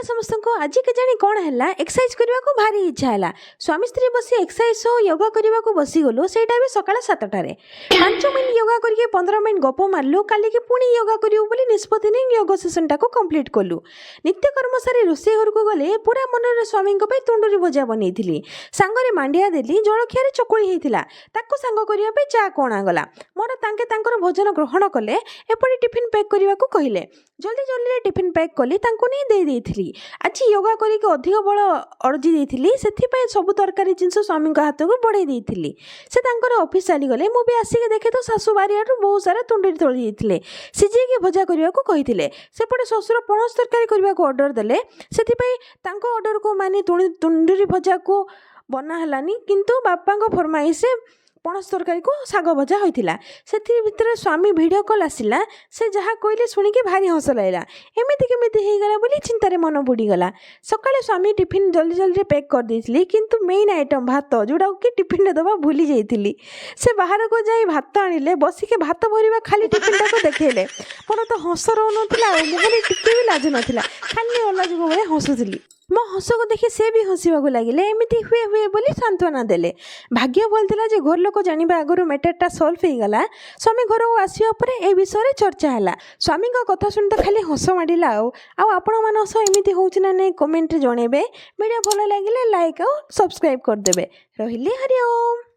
नमस्कार समस्त को आज के जानी कौन है एक्सरसाइज करने को भारी इच्छा है स्वामी स्त्री बसी एक्सरसाइज योगा करने को बसी गलु से सकाल 7टार 5 मिनट योगा करके 15 मिनट गप मारू काली की पुणी योगा करूँ निष्पत्ति नहीं योग सेसन टाक कम्प्लीट कलु नित्यकर्म सारी रोसे घर को गले पूरा मन स्वामी तुंडुरी भजा बनई सांगरे मांडिया देली जलखिया चकुली होता सांग करने चा कणागला मोर तांके भोजन ग्रहण कले एपटे टिफिन पैक करने को कहले जल्दी जल्दी टिफिन पैक कली नहीं दे देइथिली आज योगा करके अधिक बल अर्जी देइथिली सेथिपाई सब तरकारी जिनस स्वामी हाथ को बढ़ाई देइथिली से तांकर ऑफिस चली गले मु भी आसिक देखे तो सासू बारियाठू बहुत सारा तुंडुरी तोली देइथिले सिझेकी भजा करने को कहिथिले सेपटे ससुर पणस तरकारी करने को ऑर्डर देले सेथिपाई तांको ऑर्डर को माने तुंडुरी भजा को बना हलानी किंतु बापा को फरमाइश पणस तरकारी को शाग भजा होता से स्वामी वीडियो कॉल आसला से जहाँ कहले शुणिकी भारी हस लगला एमती केमी होगला बोली चिंतार मन बुड़ीगला सकाଳେ स्वामी टिफिन जल्दी जल्दी पैक कर देइथिली किंतु मेन आइटम भात जोड़ा कि टिफिन दबा भूली जाइथिली से बाहर को जाई भात आनिले बसिके भात भरवा खाली टिफिन टाक देखेले मोर तो हस रोला मुहरे टिके भी लाज नाला खाली अलग भाई हसुली मो हस को देखि से भी हसवाक लगे एमती हुए हुए बोली सांत्वना देले भाग्य भल था जे घर लोक जाना आगु मैटरटा सल्व हो गला स्वामी घर को आसवा पर ए विषय चर्चा है स्वामी कथा शुणी तो खाली हस माड़ा आपण मान एमती हो नहीं कमेंट जनइबे वीडियो भल लगे लाइक और सब्सक्राइब करदे रही हरि ओम।